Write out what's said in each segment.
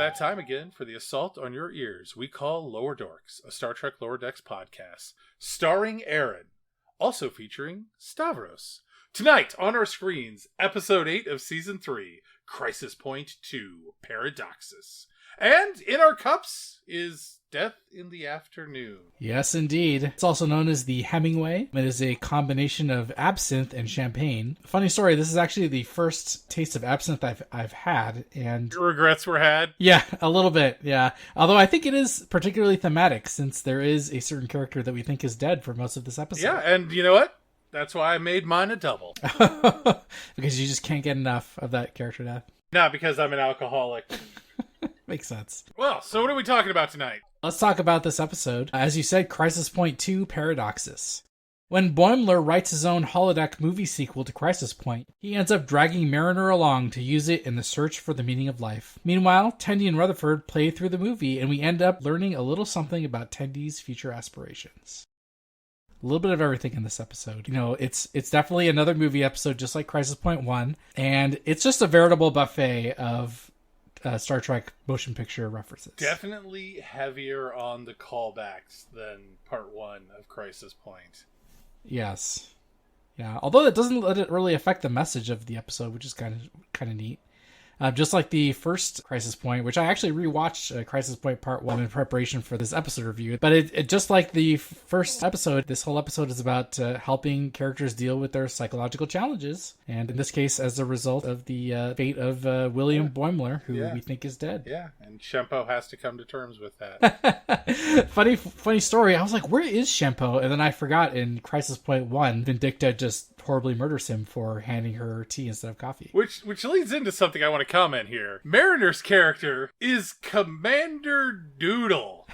that time again for the assault on your ears we call Lower Dorks, a Star Trek Lower Decks podcast, starring Aaron, also featuring Stavros. Tonight on our screens, episode 8 of season 3, Crisis Point 2, Paradoxus. And in our cups is Death in the Afternoon. Yes, indeed. It's also known as the Hemingway. It is a combination of absinthe and champagne. Funny story, this is actually the first taste of absinthe I've had, and Your regrets were had? yeah, a little bit, yeah. Although I think it is particularly thematic, since there is a certain character that we think is dead for most of this episode. Yeah, and you know what? That's why I made mine a double. Because you just can't get enough of that character death. Not because I'm an alcoholic. Makes sense. Well, so what are we talking about tonight? Let's talk about this episode. As you said, Crisis Point 2, Paradoxus. When Boimler writes his own holodeck movie sequel to Crisis Point, he ends up dragging Mariner along to use it in the search for the meaning of life. Meanwhile, Tendi and Rutherford play through the movie, and we end up learning a little something about Tendi's future aspirations. A little bit of everything in this episode. You know, it's definitely another movie episode just like Crisis Point 1, and it's just a veritable buffet of Star Trek motion picture references. Definitely heavier on the callbacks than part 1 of Crisis Point. Yes. Yeah, although that doesn't let it really affect the message of the episode, which is kind of neat. Just like the first Crisis Point, which I actually rewatched Crisis Point Part 1 in preparation for this episode review. But it just like the first episode, this whole episode is about helping characters deal with their psychological challenges. And in this case, as a result of the fate of William Boimler, who we think is dead. Yeah, and Shempo has to come to terms with that. Funny story. I was like, where is Shempo? And then I forgot in Crisis Point 1, Vindicta just horribly murders him for handing her tea instead of coffee. Which leads into something I want to comment here. Mariner's character is Commander Doodle.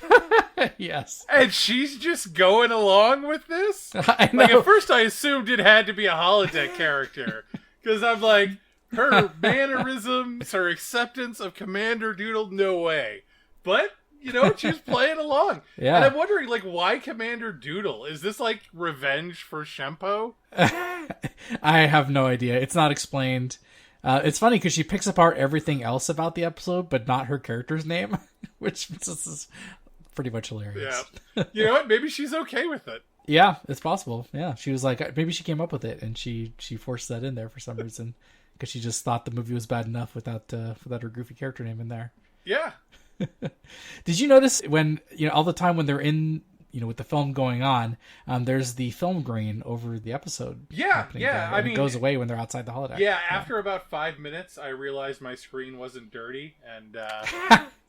Yes. And she's just going along with this? I know. Like, at first I assumed it had to be a holodeck character. Because I'm like, her mannerisms, her acceptance of Commander Doodle, no way. But, you know, she's playing along. Yeah. And I'm wondering, like, why Commander Doodle? Is this, like, revenge for Shempo? I have no idea. It's not explained. It's funny because she picks apart everything else about the episode, but not her character's name, which is pretty much hilarious. Yeah. You know what? Maybe she's okay with it. Yeah, it's possible. Yeah, she was like, maybe she came up with it, and she forced that in there for some reason because she just thought the movie was bad enough without her goofy character name in there. Yeah. Did you notice when, you know, all the time when they're in, you know, with the film going on, there's the film grain over the episode. Yeah. I mean, it goes away when they're outside the holodeck. Yeah, after about 5 minutes, I realized my screen wasn't dirty and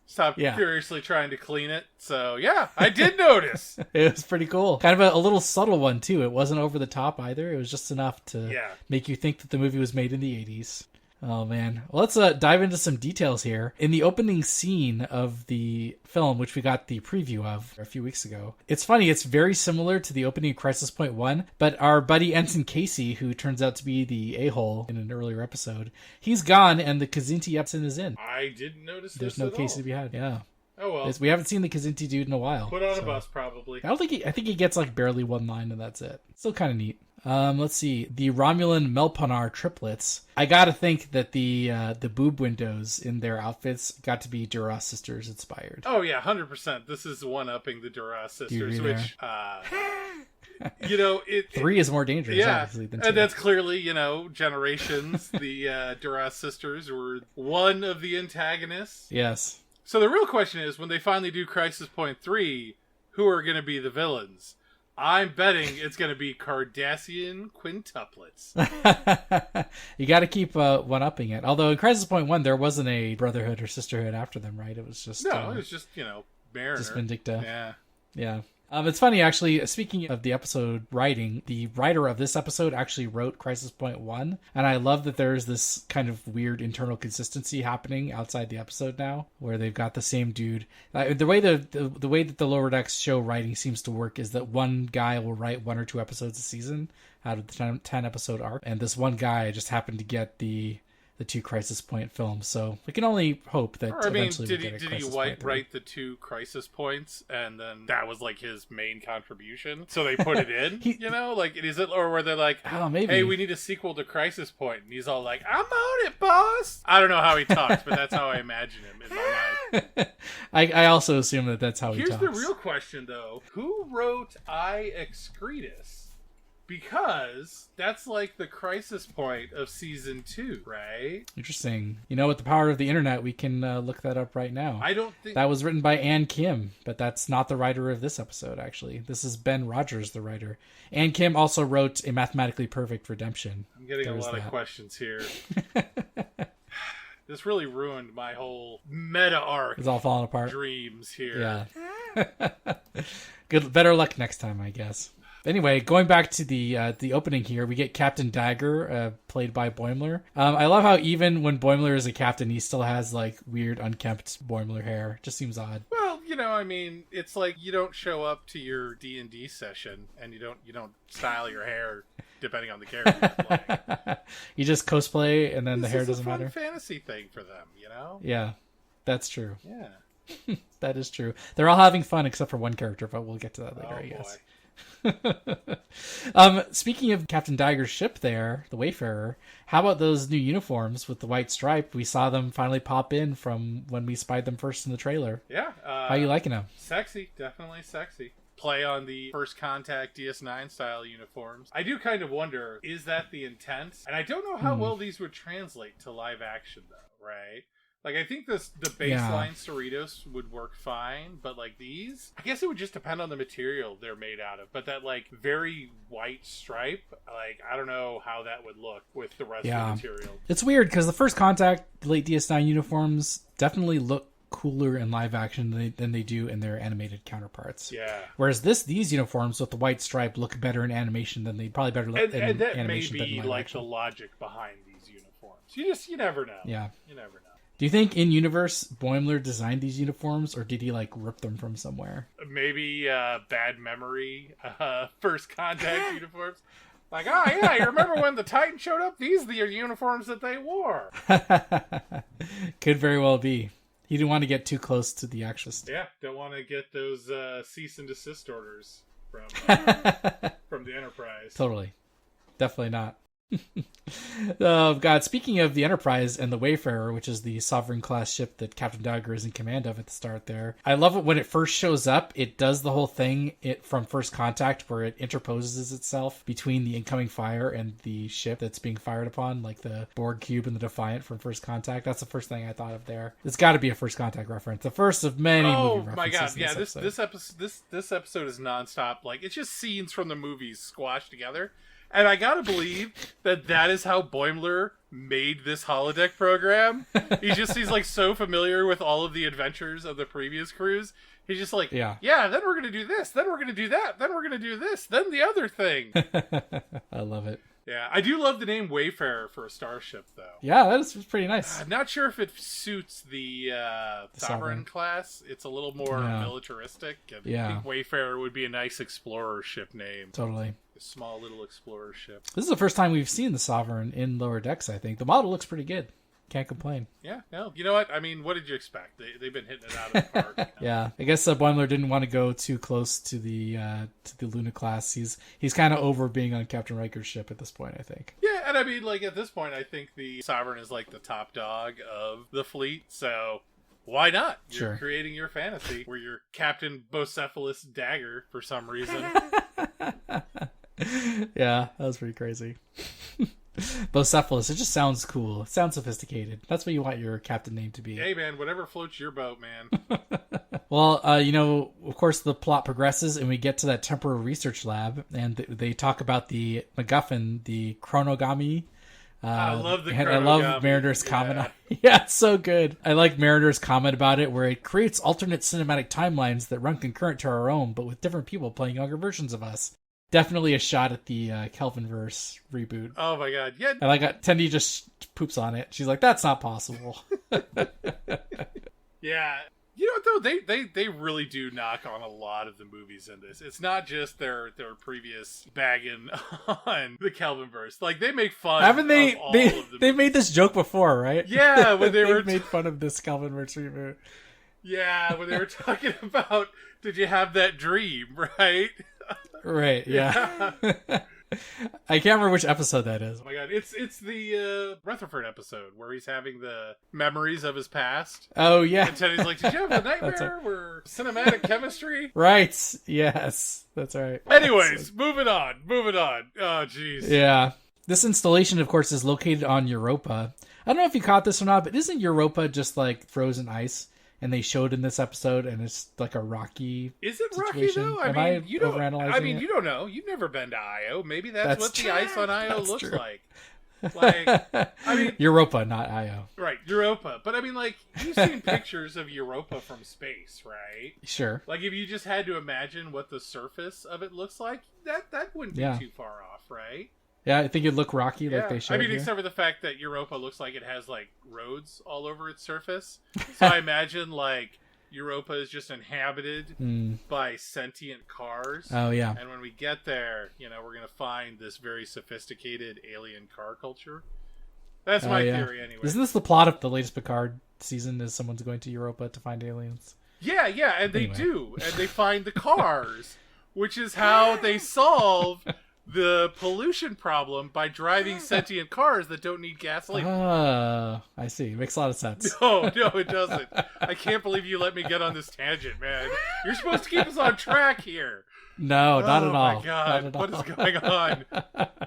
stopped furiously trying to clean it. So, yeah, I did notice. It was pretty cool. Kind of a little subtle one, too. It wasn't over the top either. It was just enough to make you think that the movie was made in the 80s. Oh, man. Well, let's dive into some details here. In the opening scene of the film, which we got the preview of a few weeks ago, it's funny. It's very similar to the opening of Crisis Point 1, but our buddy Ensign Casey, who turns out to be the a-hole in an earlier episode, he's gone, and the Kazinti Epson is in. I didn't notice There's this no at Casey all. to be had, yeah. Oh, well. We haven't seen the Kazinti dude in a while. Put on a bus, probably. I think he gets like barely one line, and that's it. Still kind of neat. Let's see. The Romulan Melponar triplets. I gotta think that the boob windows in their outfits got to be Duras sisters inspired. Oh yeah, 100%. This is one-upping the Duras sisters, agree which, you know, 3 is more dangerous, obviously, than 2. And that's clearly, you know, generations. The Duras sisters were one of the antagonists. Yes. So the real question is, when they finally do Crisis Point 3, who are going to be the villains? I'm betting it's going to be Cardassian quintuplets. You got to keep one-upping it. Although in Crisis Point 1, there wasn't a brotherhood or sisterhood after them, right? It was just... No, it was just, you know, Mariner. Just Vindicta. Yeah. Yeah. It's funny, actually, speaking of the episode writing, the writer of this episode actually wrote Crisis Point 1, and I love that there's this kind of weird internal consistency happening outside the episode now, where they've got the same dude. The way that the Lower Decks show writing seems to work is that one guy will write 1 or 2 episodes a season out of the 10 episode arc, and this one guy just happened to get the the two Crisis Point films. So we can only hope that eventually we get a did Crisis he Point 3. write the two Crisis Points and then that was like his main contribution? So they put it in, like is it, or were they like, oh, maybe, hey, we need a sequel to Crisis Point, and he's all like, I'm on it, boss. I don't know how he talks, but that's how I imagine him in my mind. I also assume that that's how he talks. Here's the real question, though: who wrote I Excretus? Because that's like the Crisis Point of season 2, right? Interesting. With the power of the internet, we can look that up right now. I don't think that was written by Ann Kim, but that's not the writer of this episode. Actually, this is Ben Rogers, the writer. Ann Kim also wrote A Mathematically Perfect Redemption. I'm getting a lot of questions here. This really ruined my whole meta arc. It's all falling apart. Dreams here. Yeah. Better luck next time, I guess. Anyway, going back to the opening here, we get Captain Dagger, played by Boimler. I love how even when Boimler is a captain, he still has like weird unkempt Boimler hair. Just seems odd. Well, it's like you don't show up to your D&D session and you don't style your hair depending on the character you're playing. You just cosplay and then the hair doesn't matter. It's a fun fantasy thing for them, Yeah, that's true. Yeah. That is true. They're all having fun except for one character, but we'll get to that later, I guess. Boy. Speaking of Captain Dagger's ship there, the Wayfarer, how about those new uniforms with the white stripe? We saw them finally pop in from when we spied them first in the trailer. Yeah. How you liking them? Sexy. Definitely sexy. Play on the First Contact DS9 style uniforms. I do kind of wonder, is that the intent? And I don't know how well these would translate to live action, though, right? Like, I think the baseline Cerritos would work fine, but, like, these, I guess it would just depend on the material they're made out of. But that, like, very white stripe, like, I don't know how that would look with the rest of the material. It's weird, because the First Contact late DS9 uniforms definitely look cooler in live action than they do in their animated counterparts. Yeah. Whereas these uniforms with the white stripe look better in animation than they probably better look in animation than in live action. And that may be, like, the logic behind these uniforms. You never know. Yeah. You never know. Do you think in universe Boimler designed these uniforms, or did he like rip them from somewhere? Maybe bad memory. First Contact uniforms. Like, oh yeah, you remember when the Titan showed up? These are the uniforms that they wore. Could very well be. He didn't want to get too close to the action. Yeah, don't want to get those cease and desist orders from the Enterprise. Totally, definitely not. Oh God, speaking of the Enterprise and the Wayfarer, which is the Sovereign class ship that Captain Dagger is in command of at the start there, I love it when it first shows up. It does the whole thing from First Contact where it interposes itself between the incoming fire and the ship that's being fired upon, like the Borg cube and the Defiant from First Contact. That's the first thing I thought of there. It's got to be a First Contact reference, the first of many movie references. Oh my God, yeah, this episode is nonstop. Like, it's just scenes from the movies squashed together. And I gotta believe that is how Boimler made this holodeck program. He's like so familiar with all of the adventures of the previous crews. He's just like, yeah, then we're gonna do this, then we're gonna do that, then we're gonna do this, then the other thing. I love it. Yeah, I do love the name Wayfarer for a starship, though. Yeah, that is pretty nice. I'm not sure if it suits the Sovereign class. It's a little more militaristic. And I think Wayfarer would be a nice explorer ship name. Totally. A small little explorer ship. This is the first time we've seen the Sovereign in Lower Decks, I think. The model looks pretty good. Can't complain. Yeah, no. You know what? I mean, what did you expect? They've been hitting it out of the park. Yeah, I guess Boimler didn't want to go too close to the Luna class. He's kind of over being on Captain Riker's ship at this point, I think. Yeah, and I mean, like, at this point, I think the Sovereign is like the top dog of the fleet, so why not? You're creating your fantasy where you're Captain Bocephalus Dagger for some reason. Yeah, that was pretty crazy. Bocephalus, it just sounds cool. It sounds sophisticated. That's what you want your captain name to be. Hey, man, whatever floats your boat, man. Well, of course, the plot progresses and we get to that temporary research lab, and they talk about the MacGuffin, the chronogami. I love the chronogami. I love Mariner's comment. Yeah, it's so good. I like Mariner's comment about it, where it creates alternate cinematic timelines that run concurrent to our own, but with different people playing younger versions of us. Definitely a shot at the Kelvinverse reboot. Oh my God, yeah. And Tendi just poops on it. She's like, "That's not possible." Yeah, You know what, though? They really do knock on a lot of the movies in this. It's not just their previous bagging on the Kelvinverse. Like, they make fun Haven't they, of all they, of the they movies. made this joke before, right? Yeah, when they were made fun of this Kelvinverse reboot. Yeah, when they were talking about, did you have that dream, right? Right, yeah. I can't remember which episode that is. Oh my god, it's the Rutherford episode where he's having the memories of his past. Oh, yeah. And Teddy's like, did you have a nightmare where cinematic chemistry? Right, yes, that's right. Anyways, moving on. Oh, jeez. Yeah. This installation, of course, is located on Europa. I don't know if you caught this or not, but isn't Europa just like frozen ice? And they showed in this episode, and it's like a rocky. Is it situation. rocky though? Am I you don't. overanalyzing I mean, it? you don't know. You've never been to Io. Maybe that's what true. the ice on Io That's looks true. like. Like, I mean, Europa, not Io. right, Europa. But I mean, like, you've seen pictures of Europa from space, right? Sure. Like, if you just had to imagine what the surface of it looks like, that wouldn't be too far off, right? Yeah, I think it'd look rocky like they showed. I mean, here. except for the fact that Europa looks like it has like roads all over its surface. So I imagine like Europa is just inhabited by sentient cars. Oh, yeah. And when we get there, you know, we're going to find this very sophisticated alien car culture. That's my theory anyway. Isn't this the plot of the latest Picard season, is someone's going to Europa to find aliens? Yeah, and they do. And they find the cars, which is how they solve the pollution problem by driving sentient cars that don't need gasoline. I see. It makes a lot of sense. No, it doesn't. I can't believe you let me get on this tangent, man. You're supposed to keep us on track here. No, not at all. Oh my god, what is going on?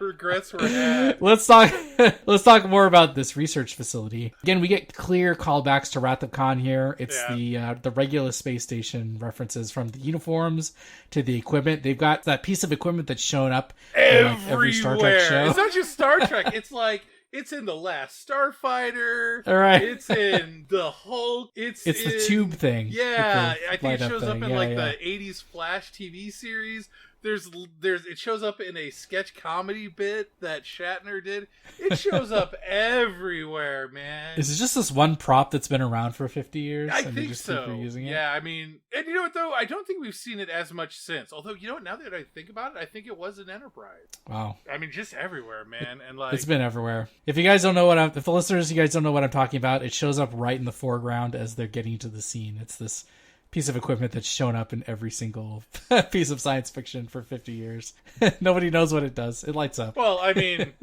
Regrets were had. Let's talk more about this research facility. Again, we get clear callbacks to Wrath of Khan here. It's the Regulus space station references, from the uniforms to the equipment. They've got that piece of equipment that's shown up in like every Star Trek show. It's not just Star Trek. It's like, it's in The Last Starfighter. All right. It's in the Hulk. It's the tube thing. Yeah, I think it shows up in the the 80s Flash TV series. It shows up in a sketch comedy bit that Shatner did. It shows up everywhere, man. Is it just this one prop that's been around for 50 years? I and think just so. keep reusing it? Yeah, I mean, and you know what though? I don't think we've seen it as much since. Although, you know what? Now that I think about it, I think it was an Enterprise. Wow. I mean, just everywhere, man. And like, it's been everywhere. If you guys don't know if the listeners, you guys don't know what I'm talking about, it shows up right in the foreground as they're getting to the scene. It's this piece of equipment that's shown up in every single piece of science fiction for 50 years. Nobody knows what it does. It lights up. Well, I mean,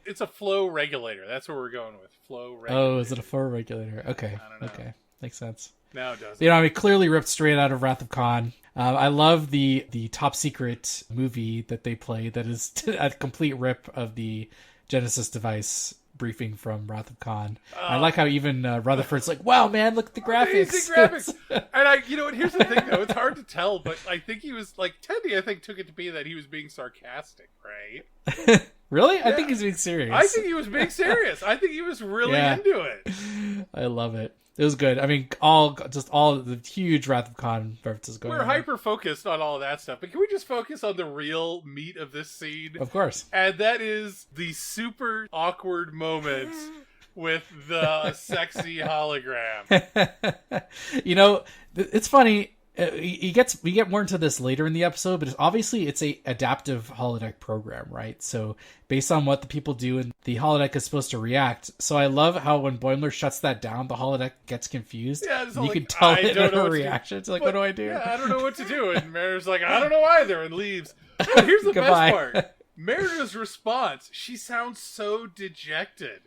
it's a flow regulator. That's what we're going with. Flow regulator. Oh, is it a flow regulator? Okay. I don't know. Okay. Makes sense. No, it doesn't. You know, I mean, clearly ripped straight out of Wrath of Khan. I love the top secret movie that they play that is a complete rip of the Genesis device briefing from Wrath of Khan. I like how even Rutherford's like, wow, man, look at the graphics. Amazing graphics. And you know what, here's the thing though, it's hard to tell, but I think he was, like, Tendi, I think, took it to be that he was being sarcastic, right? Really? Yeah. I think he's being serious. I think he was being serious. I think he was really into it. I love it. It was good. I mean, all the huge Wrath of Khan references going on. We're hyper focused on all of that stuff, but can we just focus on the real meat of this scene? Of course. And that is the super awkward moments with the sexy hologram. You know, it's funny. We get more into this later in the episode, but obviously it's a adaptive holodeck program, right? So based on what the people do, and the holodeck is supposed to react. So I love how when Boimler shuts that down, the holodeck gets confused. Yeah, and you can tell it in her reaction. It's like, what do I do? Yeah, I don't know what to do. And Mariner's like, I don't know either, and leaves. But here's the best part. Mariner's response, she sounds so dejected.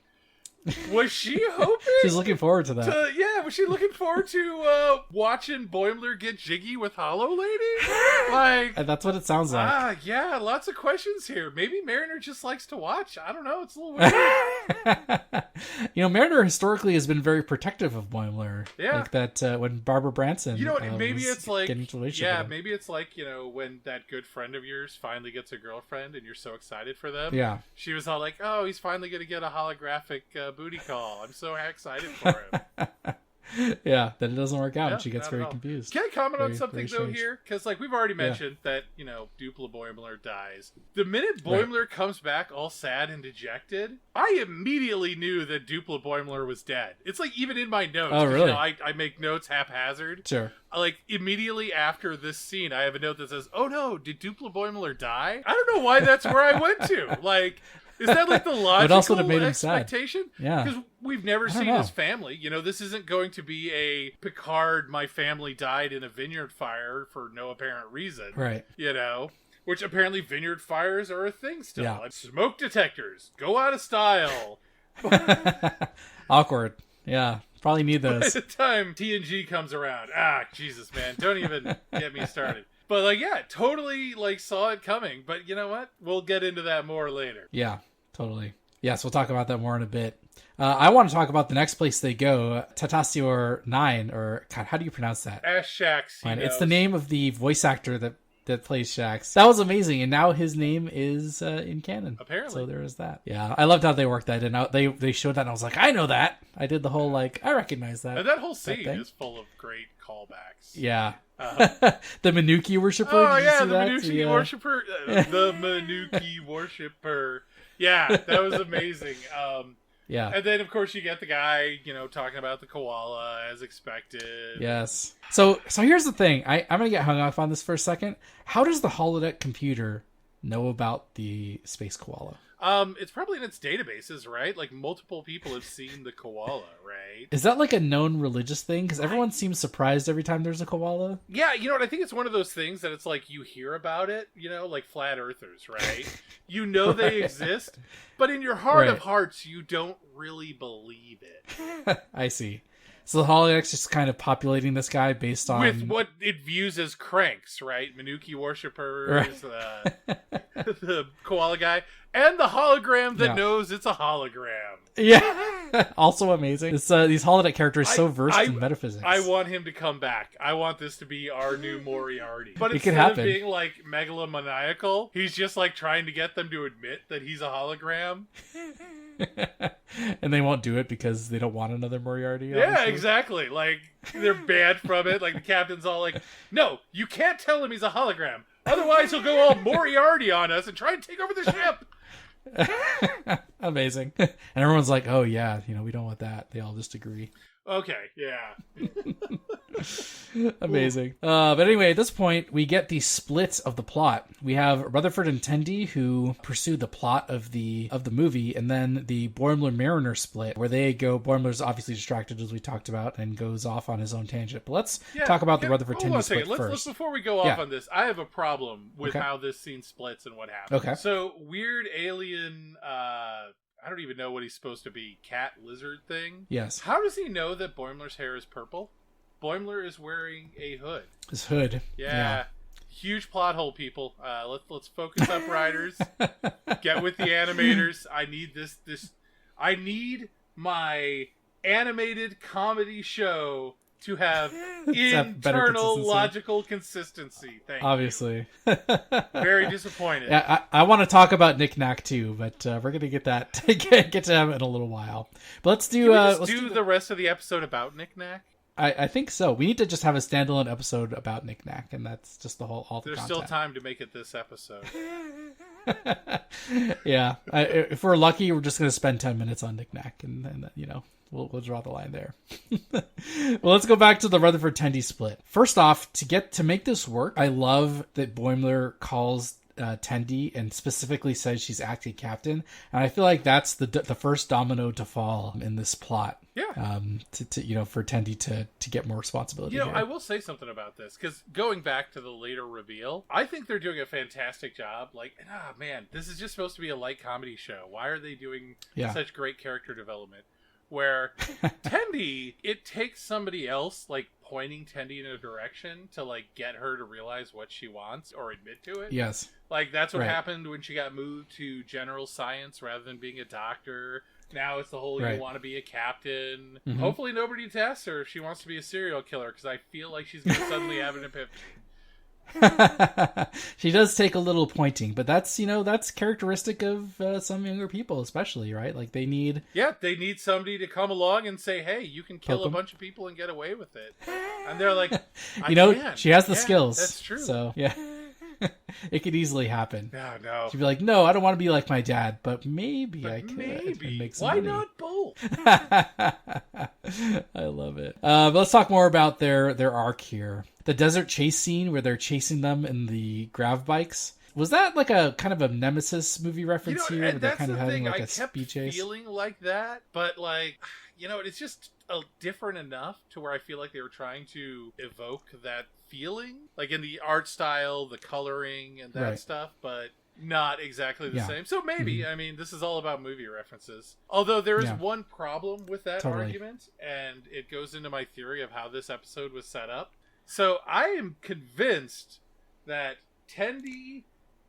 Was she hoping? She's looking forward to that. Was she looking forward to watching Boimler get jiggy with Hollow Lady? Like, And that's what it sounds like. Yeah, lots of questions here. Maybe Mariner just likes to watch. I don't know. It's a little weird. You know, Mariner historically has been very protective of Boimler. Yeah. Like that when Barbara Branson. You know, maybe it's like, getting into a relationship with him. maybe it's like, you know, when that good friend of yours finally gets a girlfriend and you're so excited for them. Yeah. She was all like, oh, he's finally going to get a holographic booty call. I'm so excited for him. Yeah, then it doesn't work out, Yeah, and she gets not very at all. confused. Can I comment on Very, something, very though, strange. here? Because, like, we've already mentioned that, Dupla Boimler dies. The minute Boimler comes back all sad and dejected, I immediately knew that Dupla Boimler was dead. It's, like, even in my notes. Oh, really? I make notes haphazard. Sure. Like, immediately after this scene, I have a note that says, oh, no, did Dupla Boimler die? I don't know why that's where I went to. Like... Is that like the logical else would have made him sad? expectation? Yeah. Because we've never seen know. his family. This isn't going to be a Picard, my family died in a vineyard fire for no apparent reason. Right. Which apparently vineyard fires are a thing still. Yeah. Like smoke detectors. Go out of style. Awkward. Yeah. Probably need By those. the time TNG comes around. Jesus, man. Don't even get me started. But, like, yeah, totally, like, saw it coming. But you know what? We'll get into that more later. Yeah, totally. Yes, we'll talk about that more in a bit. I want to talk about the next place they go, Tatasior 9, or, God, how do you pronounce that? Ash Shax. It's the name of the voice actor that plays Shax. That was amazing, and now his name is in canon. Apparently. So there is that. Yeah, I loved how they worked that in. They showed that, and I was like, I know that. I did the whole, like, I recognize that. And that whole scene is full of great callbacks. Yeah. The Manuki worshiper. Oh, Did you yeah, see the that? Manuki worshiper. The Manuki worshiper. Yeah, that was amazing. Yeah. And then, of course, you get the guy, talking about the koala as expected. Yes. So here's the thing. I'm going to get hung up on this for a second. How does the holodeck computer know about the space koala? It's probably in its databases, right? Like, multiple people have seen the koala, right? Is that like a known religious thing? Because everyone seems surprised every time there's a koala. Yeah, you know what? I think it's one of those things that it's like you hear about it, like flat earthers, right? They exist, but in your heart of hearts, you don't really believe it. I see. So the holodeck's just kind of populating this guy based on... With what it views as cranks, right? Manuki worshippers, the koala guy, and the hologram that knows it's a hologram. Yeah. Also amazing. These holodeck characters so versed in metaphysics. I want him to come back. I want this to be our new Moriarty. But it could instead happen. of being like megalomaniacal, he's just like trying to get them to admit that he's a hologram. And they won't do it because they don't want another Moriarty. Obviously. Yeah, obviously. exactly. Like, they're banned from it. Like, the captain's all like, no, you can't tell him he's a hologram. Otherwise, he'll go all Moriarty on us and try and take over the ship. Amazing. And everyone's like, oh, yeah, we don't want that. They all just agree. Okay, yeah. Amazing. But anyway, at this point, we get the split of the plot. We have Rutherford and Tendi who pursue the plot of the movie, and then the Boimler Mariner split, where they go. Boimler's obviously distracted, as we talked about, and goes off on his own tangent. But let's talk about the Rutherford Tendi split first. Let's before we go off on this, I have a problem with how this scene splits and what happens. Okay. So weird alien. I don't even know what he's supposed to be. Cat lizard thing? Yes. How does he know that Boimler's hair is purple? Boimler is wearing a hood. His hood. Yeah. Huge plot hole, people. Let's focus up, writers. Get with the animators. I need this. I need my animated comedy show to have internal logical consistency. Thank Obviously. you. Very disappointed. Yeah, I want to talk about Knickknac too, but we're gonna get that get to him in a little while. But let's do. Can we just do the rest of the episode about Knickknac? I think so. We need to just have a standalone episode about Knickknac, and that's just all the There's content. still time to make it this episode. Yeah. If we're lucky, we're just gonna spend 10 minutes on Knickknac, and We'll draw the line there. Well, let's go back to the Rutherford Tendi split. First off, to make this work, I love that Boimler calls Tendi and specifically says she's acting captain, and I feel like that's the first domino to fall in this plot. Yeah. For Tendi to get more responsibility. Here. I will say something about this, because going back to the later reveal, I think they're doing a fantastic job. Like, man, this is just supposed to be a light comedy show. Why are they doing such great character development? Where Tendi, it takes somebody else, like, pointing Tendi in a direction to, like, get her to realize what she wants or admit to it. Yes. Like, that's what happened when she got moved to general science rather than being a doctor. Now it's the whole, you want to be a captain. Mm-hmm. Hopefully nobody tests her if she wants to be a serial killer, because I feel like she's going to suddenly have an epiphany. She does take a little pointing, but that's, that's characteristic of some younger people, especially, right? Like they need somebody to come along and say, hey, you can kill a bunch of people and get away with it. And they're like, she has the skills. That's true. So, yeah. It could easily happen. No. She'd be like, no, I don't want to be like my dad, but maybe I could. And make some Why money. not both? I love it. But let's talk more about their arc here. The desert chase scene where they're chasing them in the grav bikes. Was that like a kind of a Nemesis movie reference here? Where they're kind of having like a speed chase? Feeling like that, but like, it's just different enough to where I feel like they were trying to evoke that feeling, like in the art style, the coloring, and that stuff, but not exactly the same. So maybe, I mean, this is all about movie references. Although there is one problem with that argument, and it goes into my theory of how this episode was set up. So I am convinced that Tendi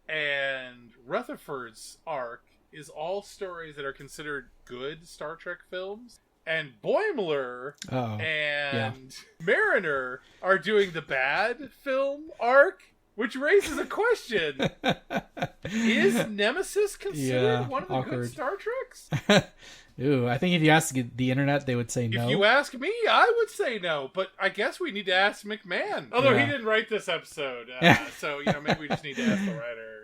and Rutherford's arc is all stories that are considered good Star Trek films. And Boimler and Mariner are doing the bad film arc, which raises a question. Is Nemesis considered one of the good Star Treks? Ooh, I think if you ask the internet, they would say no. If you ask me, I would say no. But I guess we need to ask McMahon. Although he didn't write this episode. So, maybe we just need to ask the writer.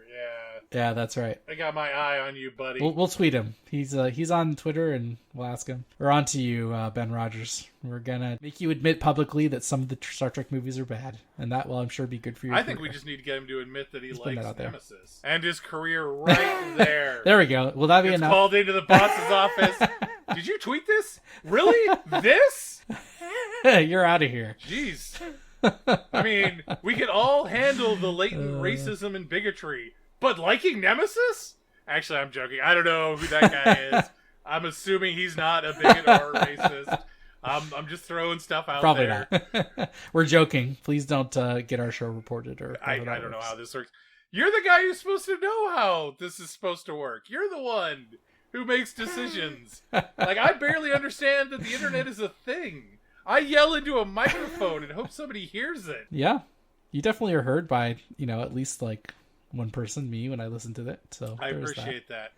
Yeah, that's right. I got my eye on you, buddy. We'll tweet him. He's on Twitter, and we'll ask him. We're on to you, Ben Rogers. We're gonna make you admit publicly that some of the Star Trek movies are bad, and that will, I'm sure, be good for you. I think we just need to get him to admit that he likes Nemesis and his career right there. There we go. Will that be enough? Called into the boss's office. Did you tweet this? Really? This? You're out of here. Jeez. I mean, we can all handle the latent racism and bigotry. But liking Nemesis? Actually, I'm joking. I don't know who that guy is. I'm assuming he's not a bigot or a racist. I'm just throwing stuff out there. Probably not. We're joking. Please don't get our show reported. I don't know how this works. You're the guy who's supposed to know how this is supposed to work. You're the one who makes decisions. Like, I barely understand that the internet is a thing. I yell into a microphone and hope somebody hears it. Yeah. You definitely are heard by, at least like one person, me, when I listen to it. So I appreciate that.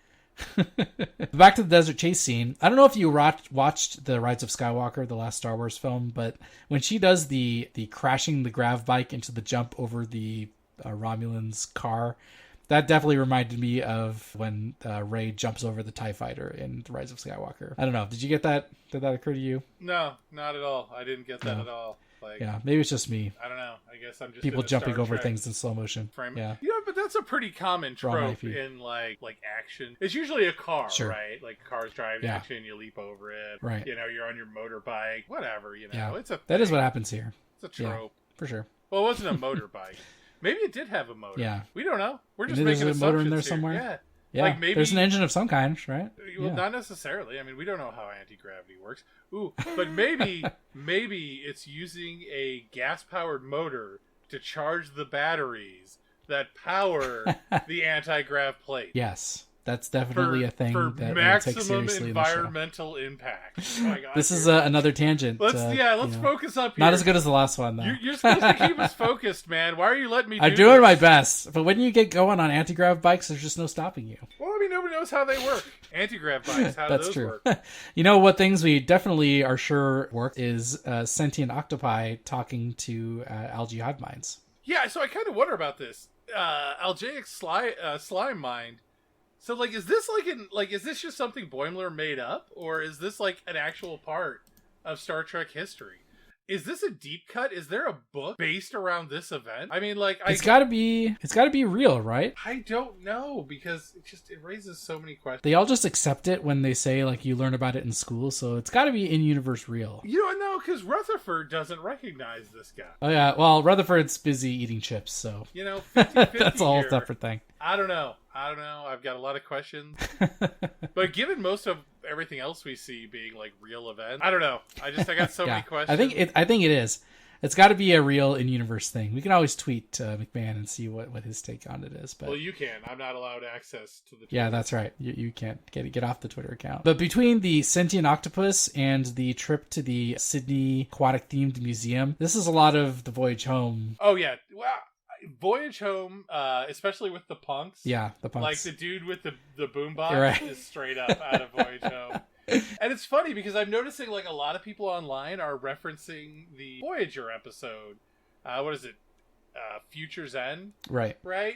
Back to the desert chase scene. I don't know if you watched The Rise of Skywalker, the last Star Wars film, but when she does the crashing the grav bike into the jump over the Romulan's car, that definitely reminded me of when Rey jumps over the TIE fighter in The Rise of Skywalker. I don't know. Did you get that? Did that occur to you? No, not at all. I didn't get that at all. Like, yeah, maybe it's just me. I don't know. I guess I'm just people jumping over things in slow motion. Yeah, but that's a pretty common trope in like action. It's usually a car, right? Like cars driving action, you leap over it. Right. You're on your motorbike, whatever. It's a that is what happens here. It's a trope for sure. Well, it wasn't a motorbike. Maybe it did have a motor. Yeah, we don't know. We're just making assumptions. There's a motor in there here. somewhere. Yeah, like maybe there's an engine of some kind, right? Well, not necessarily. I mean, we don't know how anti-gravity works. Ooh, but maybe it's using a gas-powered motor to charge the batteries that power the anti-grav plate. Yes. That's definitely a thing for that maximum environmental impact. Oh my God, this is another tangent. Let's focus up here. Not as good as the last one, though. You're supposed to keep us focused, man. Why are you letting me do I'm doing my best. But when you get going on anti-grav bikes, there's just no stopping you. Well, I mean, nobody knows how they work. Anti-grav bikes, how do those work? What things we definitely are sure work is sentient octopi talking to algae hive minds. Yeah, so I kind of wonder about this. Algaic slime mind. So, is this is this just something Boimler made up, or is this an actual part of Star Trek history? Is this a deep cut? Is there a book based around this event? I mean, it's got to be real, right? I don't know, because it raises so many questions. They all just accept it when they say you learn about it in school, so it's got to be in universe real. You don't know, because Rutherford doesn't recognize this guy. Oh yeah, well Rutherford's busy eating chips, so 50-50 that's a whole separate thing. I don't know. I've got a lot of questions. But given most of everything else we see being real events, I don't know. I got so many questions. I think it is. It's got to be a real in-universe thing. We can always tweet McMahon and see what his take on it is. But well, you can. I'm not allowed access to the Twitter. Yeah, that's right. You can't get off the Twitter account. But between the sentient octopus and the trip to the Sydney aquatic-themed museum, this is a lot of the voyage home. Oh, yeah. Well, Voyage Home, especially with the punks. Yeah, the punks. Like the dude with the boombox right. is straight up out of Voyage Home. And it's funny because I'm noticing like a lot of people online are referencing the Voyager episode. What is it? Future's End? Right. Right?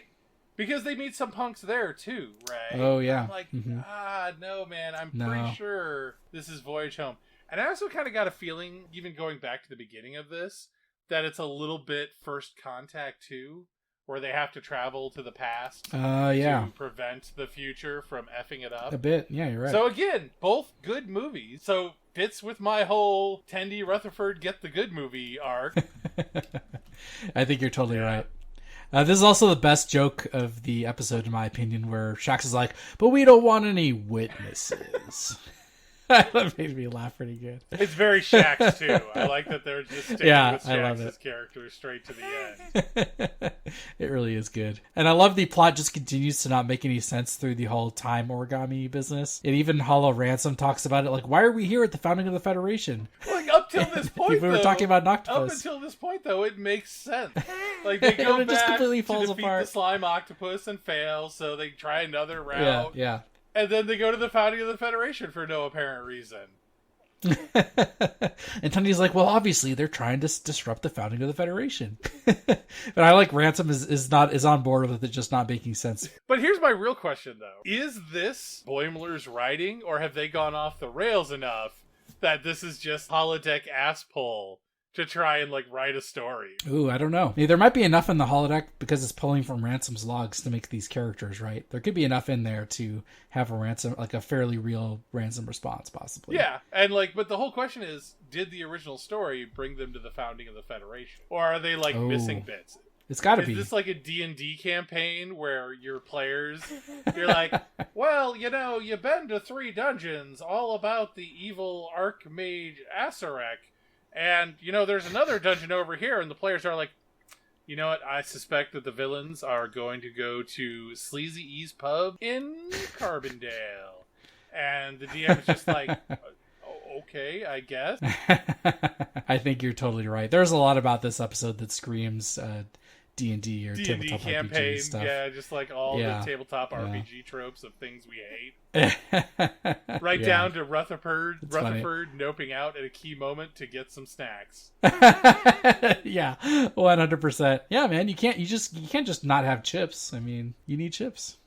Because they meet some punks there too, right? Oh, yeah. I'm like, no, man. I'm No. pretty sure this is Voyage Home. And I also kind of got a feeling, even going back to the beginning of this, that it's a little bit First Contact too, where they have to travel to the past to prevent the future from effing it up. A bit. Yeah, you're right. So again, both good movies. So fits with my whole Tendi Rutherford get the good movie arc. I think you're totally right. This is also the best joke of the episode, in my opinion, where Shax is like, but we don't want any witnesses. That made me laugh pretty good. It's very Shax, too. I like that they're just sticking with Shax's character straight to the end. It really is good. And I love the plot just continues to not make any sense through the whole time origami business. And even Hollow Ransom talks about it, like, why are we here at the founding of the Federation? Like, up till this point, we were talking about Noctopus. Up until this point, though, it makes sense. Like, they go back just completely falls to defeat apart. The slime octopus and fail, so they try another route. Yeah. And then they go to the founding of the Federation for no apparent reason. And Tendi's like, well, obviously they're trying to disrupt the founding of the Federation. But I like Ransom is on board with it just not making sense. But here's my real question, though. Is this Boimler's writing, or have they gone off the rails enough that this is just holodeck ass pull to try and like write a story? Ooh, I don't know. There might be enough in the holodeck because it's pulling from Ransom's logs to make these characters, right? There could be enough in there to have a Ransom, like a fairly real Ransom response, possibly. Yeah, and like, but the whole question is, did the original story bring them to the founding of the Federation, or are they like missing bits? It's got to be. Is this like a D&D campaign where your players, you're like, well, you've been to 3 dungeons all about the evil Archmage Asarek. And, there's another dungeon over here, and the players are like, you know what, I suspect that the villains are going to go to Sleazy E's Pub in Carbondale. And the DM is just like, okay, I guess. I think you're totally right. There's a lot about this episode that screams D&D or D&D tabletop campaign, RPG stuff. Yeah, just like all the tabletop RPG tropes of things we hate. Right down to Rutherford noping out at a key moment to get some snacks. Yeah, 100%. Yeah, man, you can't just not have chips. I mean, you need chips.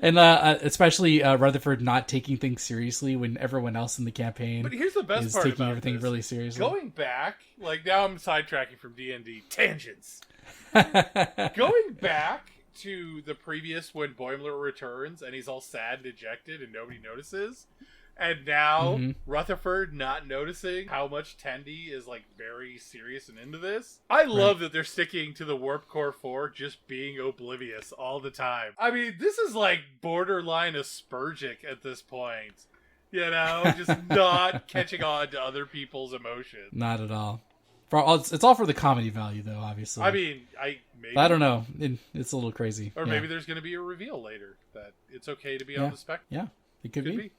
And especially Rutherford not taking things seriously when everyone else in the campaign but here's the best is part taking about everything this. Really seriously. Going back, like now I'm sidetracking from D&D. Tangents. Going back to the previous when Boimler returns and he's all sad and dejected and nobody notices. And now Rutherford not noticing how much Tendi is like very serious and into this. I love that they're sticking to the Warp Core 4 just being oblivious all the time. I mean, this is like borderline Aspergic at this point. Just not catching on to other people's emotions. Not at all. It's all for the comedy value, though, obviously. I mean, I don't know. It's a little crazy. Or maybe there's going to be a reveal later that it's okay to be on the spectrum. Yeah, it could be.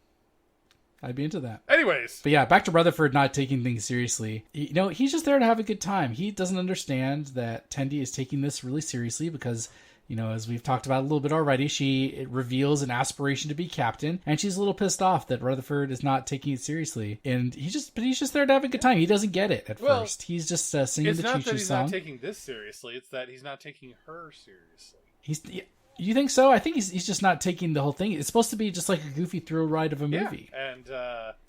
I'd be into that. Anyways. But yeah, back to Rutherford not taking things seriously. He's just there to have a good time. He doesn't understand that Tendi is taking this really seriously because, as we've talked about a little bit already, she reveals an aspiration to be captain, and she's a little pissed off that Rutherford is not taking it seriously. And he's just there to have a good time. He doesn't get it at first. He's just singing the choo-choo song. It's not that he's not taking this seriously. It's that he's not taking her seriously. You think so? I think he's just not taking the whole thing. It's supposed to be just like a goofy thrill ride of a movie. Yeah, and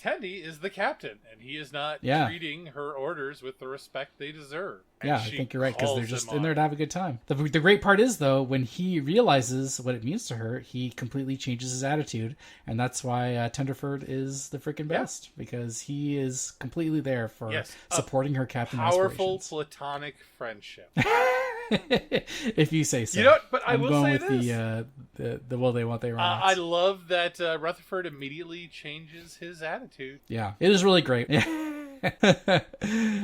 Tendi is the captain, and he is not treating her orders with the respect they deserve. And I think you're right, because they're just in there to have a good time. The great part is, though, when he realizes what it means to her, he completely changes his attitude, and that's why Tenderford is the freaking best, because he is completely there for supporting her captain aspirations. Powerful platonic friendship. If you say so. But I will say this. The will they, won't they romance. I love that Rutherford immediately changes his attitude. Yeah, it is really great.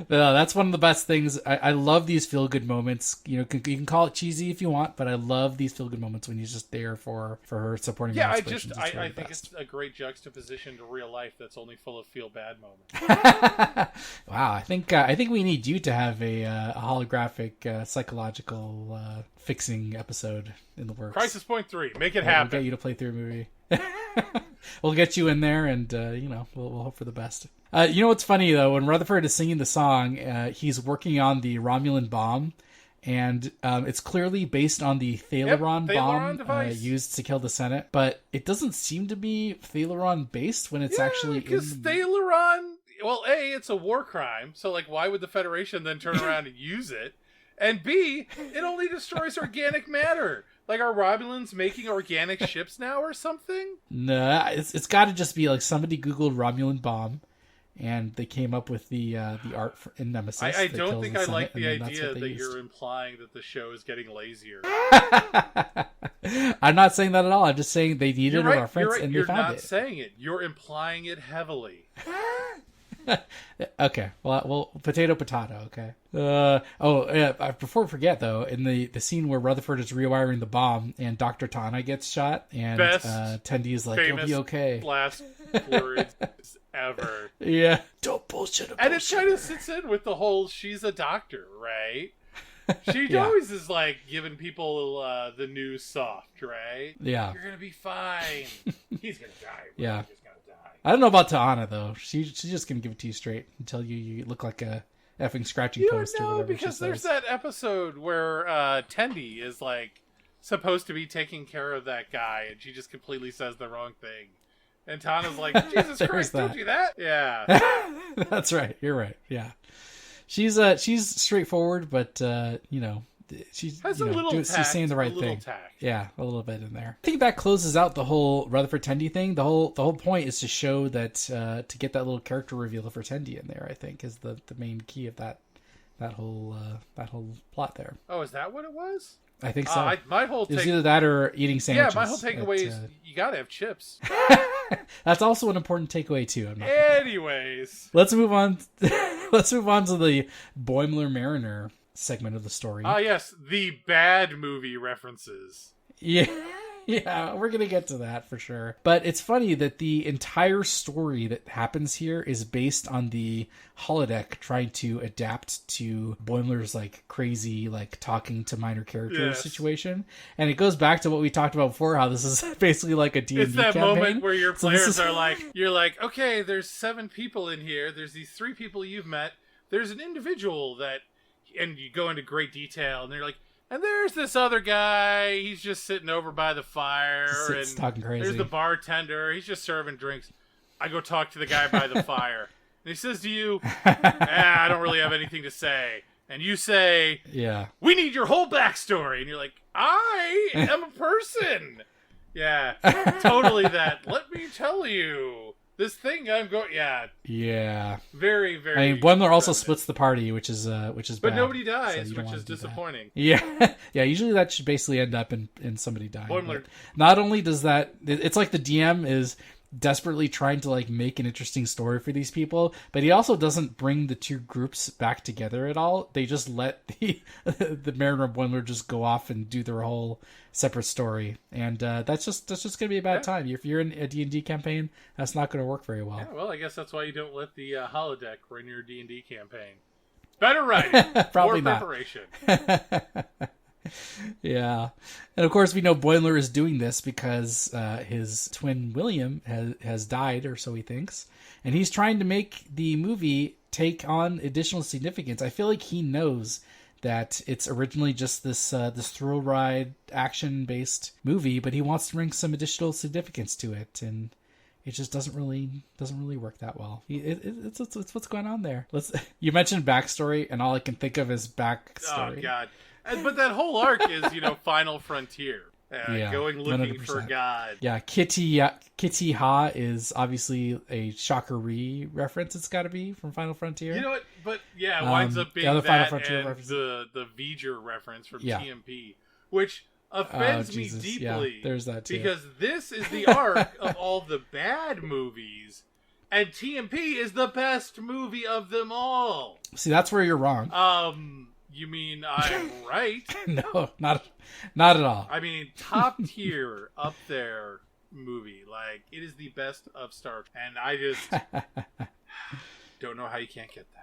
That's one of the best things. I love these feel-good moments. You can call it cheesy if you want, but I love these feel-good moments when he's just there for her supporting. Yeah, I think it's a great juxtaposition to real life that's only full of feel-bad moments. Wow, I think we need you to have a holographic psychological fixing episode in the works. Crisis Point 3, make it happen. We'll get you to play through a movie. We'll get you in there, and we'll hope for the best. You know what's funny though? When Rutherford is singing the song, he's working on the Romulan bomb, and it's clearly based on the Thaleron bomb used to kill the Senate. But it doesn't seem to be Thaleron based when it's actually because Thaleron. Well, A, it's a war crime, so like, why would the Federation then turn around and use it? And B, it only destroys organic matter. Like, are Romulans making organic ships now or something? Nah, it's got to just be like somebody Googled Romulan bomb, and they came up with the art in Nemesis. I don't think I like the idea that you're implying that the show is getting lazier. I'm not saying that at all. I'm just saying they needed a reference and they found it. You're not saying it. You're implying it heavily. Okay, well, potato. Okay. Before we forget though, in the scene where Rutherford is rewiring the bomb and Dr. Tana gets shot, and Tendi is like, "You'll be okay." Last words ever. Yeah. Don't bullshit. And it kind of sits in with the whole "she's a doctor," right? She always is like giving people the news soft, right? Yeah. You're gonna be fine. He's gonna die. Yeah. I don't know about Ta'ana though. She's just gonna give it to you straight and tell you look like a effing scratching post or whatever. Because there's that episode where Tendi is like supposed to be taking care of that guy, and she just completely says the wrong thing. And Tana's like, "Jesus Christ, don't do that." Yeah, that's right. You're right. Yeah, she's straightforward, but she's she's saying the right thing. Yeah, a little bit in there. I think that closes out the whole Rutherford Tendi thing. The whole point is to show that to get that little character reveal for Tendi in there. I think is the main key of that whole plot there. Oh, is that what it was? I think so. My whole it's either that or eating sandwiches. Yeah, my whole takeaway is you gotta have chips. That's also an important takeaway too. Anyways, let's move on. Let's move on to the Boimler Mariner segment of the story. Yes, the bad movie references. Yeah, we're gonna get to that for sure. But it's funny that the entire story that happens here is based on the holodeck trying to adapt to Boimler's like crazy like talking to minor characters situation, and it goes back to what we talked about before, how this is basically like a D&D It's that campaign. moment where your players are like, you're like, okay, there's 7 people in here. There's these 3 people you've met. There's an individual that, and you go into great detail, and they're like, and there's this other guy, he's just sitting over by the fire, and talking crazy. There's the bartender, he's just serving drinks. I go talk to the guy by the fire, and he says to you, I don't really have anything to say. And you say, yeah, we need your whole backstory. And you're like, I am a person. Yeah, totally that. Let me tell you. This thing I'm going, yeah, very, very. I mean, Boimler also splits the party, which is but bad, nobody dies, so which is disappointing. Yeah, yeah. Usually that should basically end up in somebody dying. Boimler. Not only does that, it's like the DM is desperately trying to like make an interesting story for these people, but he also doesn't bring the 2 groups back together at all. They just let the Mariner and Boimler just go off and do their whole separate story, and that's just gonna be a bad time. If you're in a D&D campaign, that's not gonna work very well. Yeah, well, I guess that's why you don't let the holodeck run your D&D campaign. Better writing, probably more not. preparation. Yeah, and of course we know Boimler is doing this because his twin William has died, or so he thinks, and he's trying to make the movie take on additional significance. I feel like he knows that it's originally just this thrill ride action based movie, but he wants to bring some additional significance to it, and it just doesn't really work that well. It's what's going on there. You mentioned backstory, and all I can think of is backstory. Oh God. But that whole arc is, Final Frontier. Going looking 100%. For God. Yeah, Kitty Ha is obviously a Shakari reference. It's got to be from Final Frontier. You know what? But yeah, it winds up being that Final Frontier and reference. the V'ger reference from TMP, which offends me deeply. Yeah, there's that too. Because this is the arc of all the bad movies And TMP is the best movie of them all. See, that's where you're wrong. You mean I'm right? No, not at all. I mean, top tier, up there movie. Like, it is the best of Star Trek. And I just don't know how you can't get that.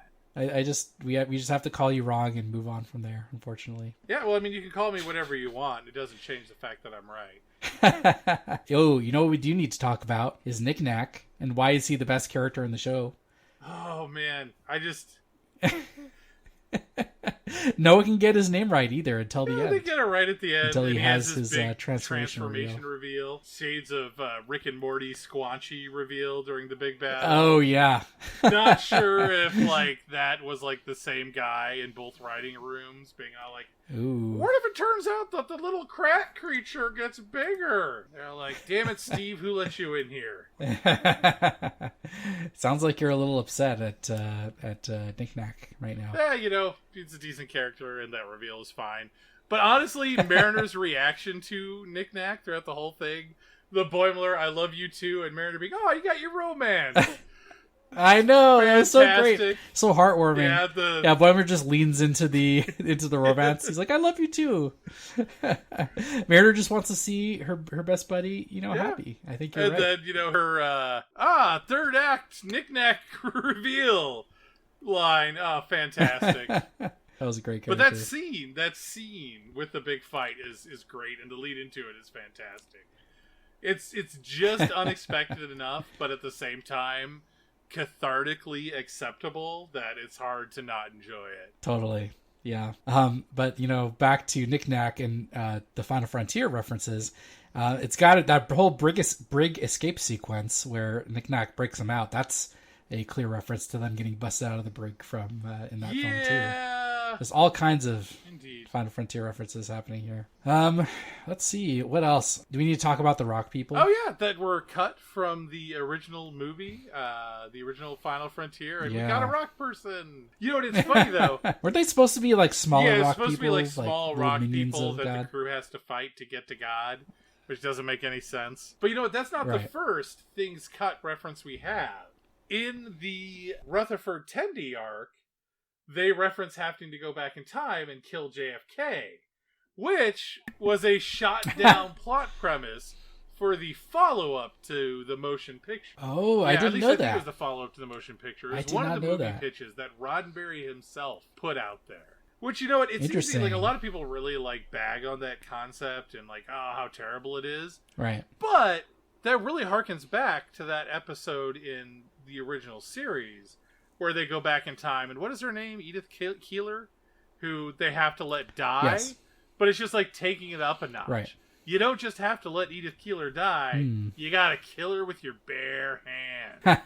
We just have to call you wrong and move on from there, unfortunately. Yeah, well, I mean, you can call me whatever you want. It doesn't change the fact that I'm right. Oh, you know what we do need to talk about is Knickknac, and why is he the best character in the show? Oh, man. I just... No one can get his name right either until the end. They get it right at the end. Until he has his big transformation reveal. Shades of Rick and Morty squanchy reveal during the big battle. Oh, yeah. Not sure if that was the same guy in both writing rooms being all like, ooh. What if it turns out that the little crack creature gets bigger? They're like, damn it, Steve, who let you in here? Sounds like you're a little upset at Knickknack right now. Yeah, he's a decent character, and that reveal is fine. But honestly, Mariner's reaction to Knickknack throughout the whole thing, the Boimler, I love you too, and Mariner being, oh, you got your romance. I know, Fantastic. It was so great, so heartwarming. Yeah, Boimler just leans into the romance. He's like, "I love you too." Mariner just wants to see her best buddy, happy. I think you're right. And then her third act Knickknack reveal line. Oh, fantastic! That was a great character. But that scene with the big fight is great, and the lead into it is fantastic. It's just unexpected enough, but at the same time, cathartically acceptable that it's hard to not enjoy it. Totally. Yeah. But back to Knickknack and the Final Frontier references, it's got that whole brig escape sequence where Knickknack breaks them out. That's a clear reference to them getting busted out of the brig from in that film too. There's all kinds of Final Frontier references happening here. Let's see, what else do we need to talk about? The rock people? Oh yeah, that were cut from the original movie, the original Final Frontier, and we got a rock person. It's funny though. Weren't they supposed to be smaller rock people? Yeah, it's supposed to be small rock people that the crew has to fight to get to God, which doesn't make any sense. But that's not the first things cut reference we have. In the Rutherford Tendi arc, they reference having to go back in time and kill JFK, which was a shot-down plot premise for the follow-up to the motion picture. Oh, I didn't know that. I think it was the follow-up to the motion picture. It was one of the movie pitches that Roddenberry himself put out there. Which, it's interesting. Easy. A lot of people really, bag on that concept and, how terrible it is. Right. But that really harkens back to that episode in the original series where they go back in time, and what is her name? Edith Keeler, who they have to let die. Yes. But it's just taking it up a notch. Right. You don't just have to let Edith Keeler die. You gotta kill her with your bare hand.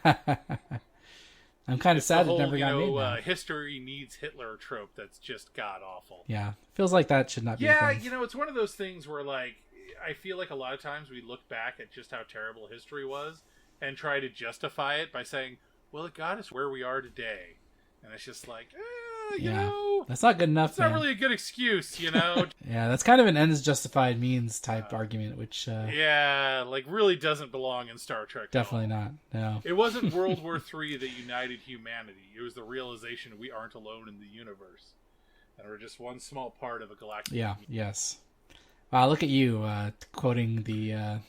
I'm kind of sad it never got made now. History needs Hitler trope that's just god awful. Yeah, feels like that should not be. Yeah, it's one of those things where I feel like a lot of times we look back at just how terrible history was and try to justify it by saying, well, it got us where we are today. And it's just that's not good enough. It's not really a good excuse, Yeah, that's kind of an ends justified means type argument, which really doesn't belong in Star Trek. Definitely not. No, it wasn't World War III that united humanity. It was the realization we aren't alone in the universe, and we're just one small part of a galactic. Yeah. Yes. Wow, look at you quoting the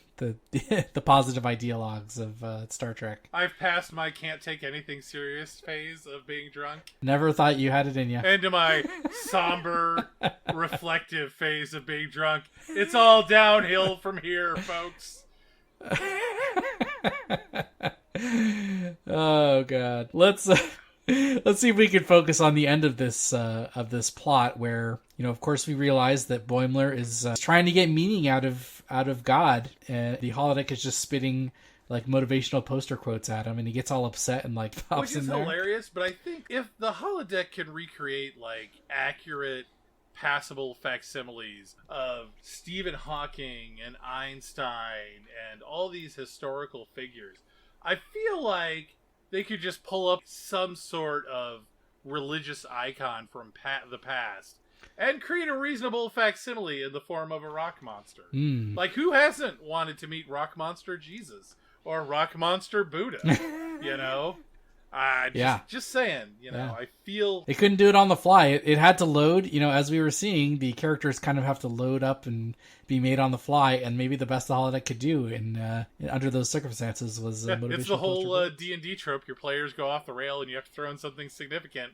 positive ideologues of Star Trek. I've passed my can't take anything serious phase of being drunk. Never thought you had it in you. Into my somber, reflective phase of being drunk. It's all downhill from here, folks. Oh God. Let's see if we can focus on the end of this plot, where of course we realize that Boimler is trying to get meaning out of God. The holodeck is just spitting motivational poster quotes at him, and he gets all upset and pops in there. Which is hilarious, but I think if the holodeck can recreate accurate, passable facsimiles of Stephen Hawking and Einstein and all these historical figures, I feel like they could just pull up some sort of religious icon from the past and create a reasonable facsimile in the form of a rock monster. Who hasn't wanted to meet rock monster Jesus? or Rock Monster Buddha. You know, just saying. You know, I feel they couldn't do it on the fly. It had to load. You know, as we were seeing, the characters kind of have to load up and be made on the fly. And maybe the best the holodeck could do in under those circumstances was motivation. It's the whole D&D trope. Your players go off the rail, and you have to throw in something significant.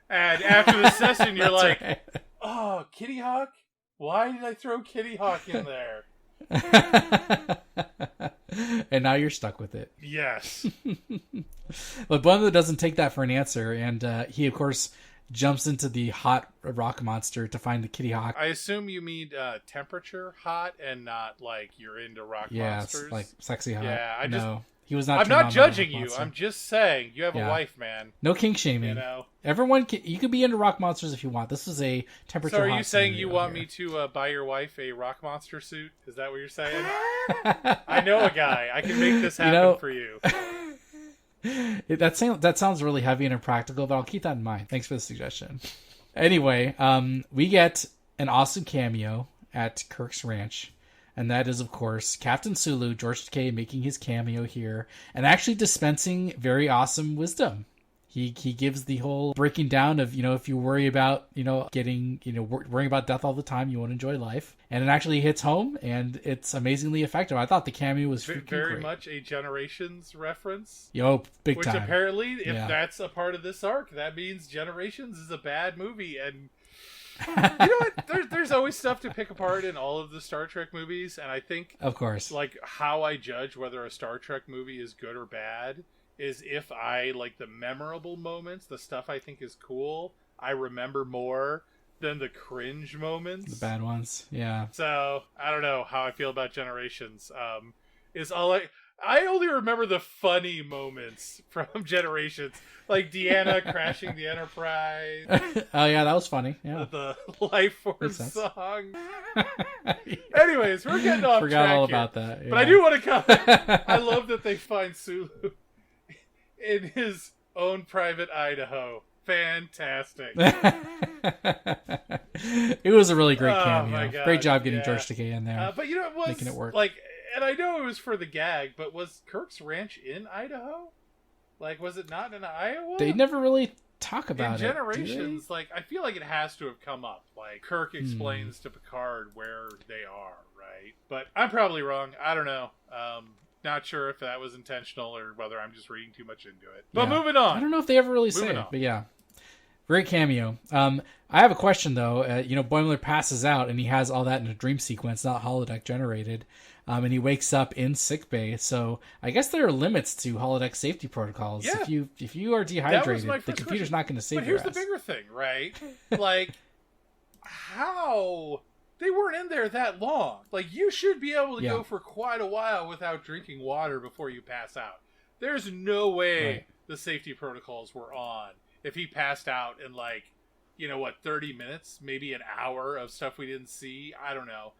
And after the session, you're like, right. "Oh, Kitty Hawk! Why did I throw Kitty Hawk in there?" And now you're stuck with it. Yes. But Boimler doesn't take that for an answer, and he, of course, jumps into the hot rock monster to find the Kitty Hawk. I assume you mean temperature hot and not like you're into rock monsters. Yeah, like sexy hot. Yeah, no. He was not. I'm not judging you. I'm just saying you have a wife, man. No kink shaming. You know, everyone you can be into rock monsters if you want. This is a temperature. So are you saying you want me to buy your wife a rock monster suit? Is that what you're saying? I know a guy. I can make this happen for you. That sounds really heavy and impractical, but I'll keep that in mind. Thanks for the suggestion. Anyway, we get an awesome cameo at Kirk's ranch. And that is, of course, Captain Sulu, George Takei, making his cameo here and actually dispensing very awesome wisdom. He gives the whole breaking down of, if you worry about, getting, worrying about death all the time, you won't enjoy life. And it actually hits home, and it's amazingly effective. I thought the cameo was very great. Much a Generations reference. Big time. Which apparently, if that's a part of this arc, that means Generations is a bad movie. And you know what? There's always stuff to pick apart in all of the Star Trek movies, and I think, of course, like how I judge whether a Star Trek movie is good or bad is if I like the memorable moments, the stuff I think is cool, I remember more than the cringe moments, the bad ones. Yeah. So I don't know how I feel about Generations. Is all I only remember the funny moments from Generations, like Deanna crashing the Enterprise. Oh yeah, that was funny. Yeah, the Life Force song. Anyways, we're getting off Forgot track all here. about that. Yeah. But I do want to comment. I love that they find Sulu in his own private Idaho. Fantastic. It was a really great cameo. My God, great job getting George Takei in there. But it was making it work. Like, and I know it was for the gag, but was Kirk's ranch in Idaho? Like, was it not in Iowa? They never really talk about in Generations, like, I feel like it has to have come up. Like, Kirk explains to Picard where they are, right? But I'm probably wrong. I don't know. Not sure if that was intentional or whether I'm just reading too much into it. But moving on. I don't know if they ever really say it, but yeah. Great cameo. I have a question, though. Boimler passes out, and he has all that in a dream sequence, not holodeck generated. And he wakes up in sickbay. So I guess there are limits to holodeck safety protocols. Yeah. If you are dehydrated, the computer's not going to save your ass. But here's the bigger thing, right? Like, how... They weren't in there that long. Like, you should be able to go for quite a while without drinking water before you pass out. There's no way the safety protocols were on if he passed out in, 30 minutes? Maybe an hour of stuff we didn't see? I don't know.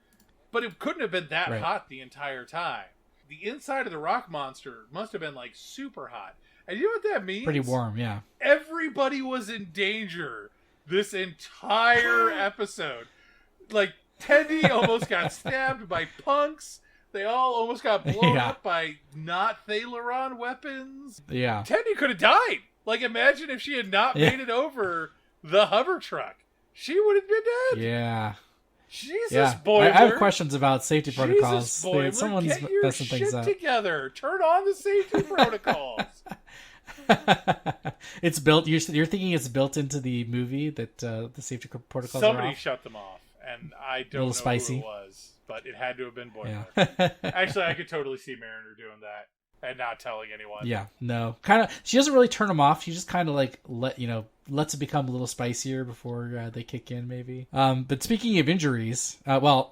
But it couldn't have been that hot the entire time. The inside of the rock monster must have been, super hot. And you know what that means? Pretty warm, yeah. Everybody was in danger this entire episode. Like, Tendi almost got stabbed by punks. They all almost got blown up by not Thalaron weapons. Yeah. Tendi could have died. Like, imagine if she had not made it over the hover truck. She would have been dead. Yeah. Jesus, Boimler. I have questions about safety protocols. Jesus, Boimler, someone's get your messing things shit up. together. Turn on the safety protocols. It's built. You're thinking it's built into the movie that the safety protocols. Somebody are off? shut them off. And I don't know spicy. who it was, but it had to have been Boimler. Yeah. Actually, I could totally see Mariner doing that and not telling anyone. Yeah, no. Kind of. She doesn't really turn them off. She just kind of lets it become a little spicier before they kick in, maybe. But speaking of injuries,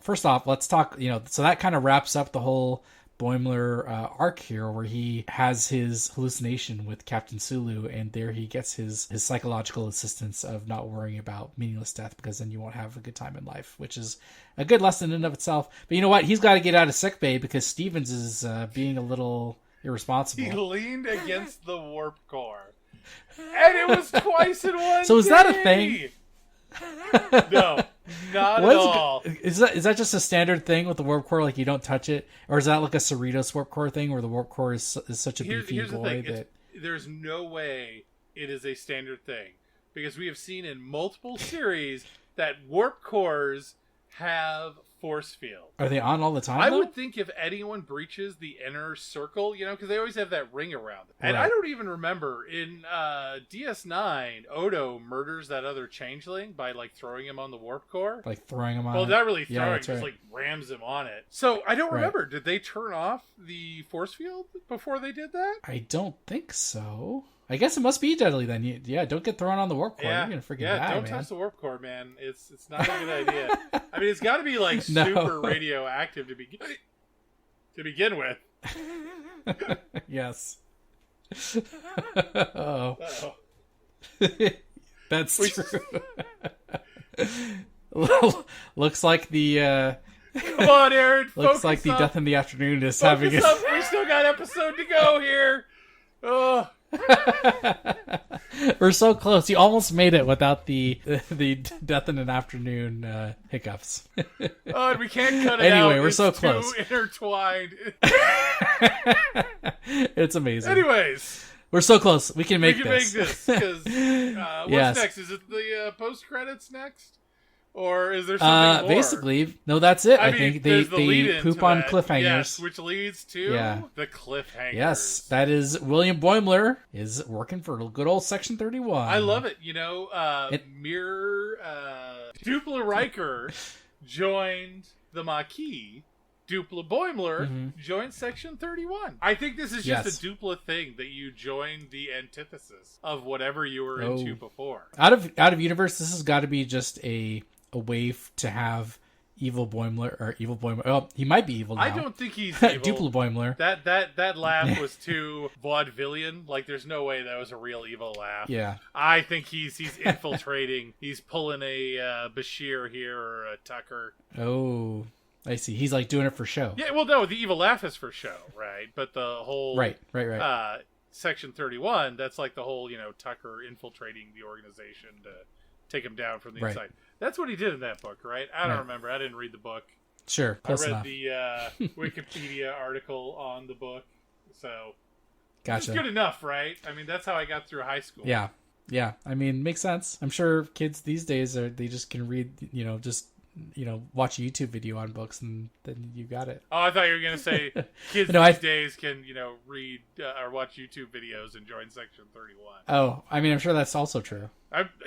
first off, let's talk. So that kind of wraps up the whole Boimler arc here, where he has his hallucination with Captain Sulu, and there he gets his psychological assistance of not worrying about meaningless death, because then you won't have a good time in life, which is a good lesson in and of itself. But you know what? He's got to get out of sickbay because Stevens is being a little irresponsible. He leaned against the warp core, and it was twice in one So is day. that a thing? No, Not at all. Is that just a standard thing with the warp core? Like you don't touch it, or is that like a Cerritos warp core thing where the warp core is such a beefy boy that there's no way it is a standard thing, because we have seen in multiple series that warp cores have force field. Are they on all the time? I would think if anyone breaches the inner circle, because they always have that ring around them. And I don't even remember in DS9, Odo murders that other changeling by like throwing him on the warp core. Like throwing him on. Well, not really throwing, just like rams him on it. So I don't remember. Did they turn off the force field before they did that? I don't think so. I guess it must be deadly then. Don't get thrown on the warp core. You're gonna freaking die, don't touch the warp core, man. It's not a good idea. I mean, it's got to be like super radioactive to begin with. Yes. Oh. That's true. Looks like the. Come on, Aaron. Looks like the Death in the Afternoon is having. We still got episode to go here. Oh. We're so close. You almost made it without the Death in an Afternoon hiccups. Oh, and we can't cut it out. Anyway, we're so too close. Intertwined. It's amazing. Anyways, we're so close. We can make this. Because what's next? Is it the post credits next? Or is there something more? Basically, no, that's it. I mean, think they poop on cliffhangers. Yes, which leads to the cliffhangers. Yes, that is William Boimler is working for good old Section 31. I love it. Dupla Riker joined the Maquis. Dupla Boimler joined Section 31. I think this is just a dupla thing that you join the antithesis of whatever you were into before. Out of universe, this has got to be just a way to have evil Boimler or evil Boimler. Oh, he might be evil now. I don't think he's evil. Dupla Boimler. That laugh was too vaudevillian. Like, there's no way that was a real evil laugh. Yeah. I think he's infiltrating. He's pulling a Bashir here or a Tucker. Oh, I see. He's like doing it for show. Yeah, well, no, the evil laugh is for show, right? But the whole right. Section 31, that's like the whole Tucker infiltrating the organization to take him down from the inside. That's what he did in that book, right? I don't remember. I didn't read the book. Sure, I read enough. the Wikipedia article on the book, so gotcha. It's good enough, right? I mean, that's how I got through high school. Yeah. I mean, makes sense. I'm sure kids these days they just can read, watch a YouTube video on books and then you got it. Oh, I thought you were going to say kids these days can, read or watch YouTube videos and join Section 31. Oh, I mean, I'm sure that's also true.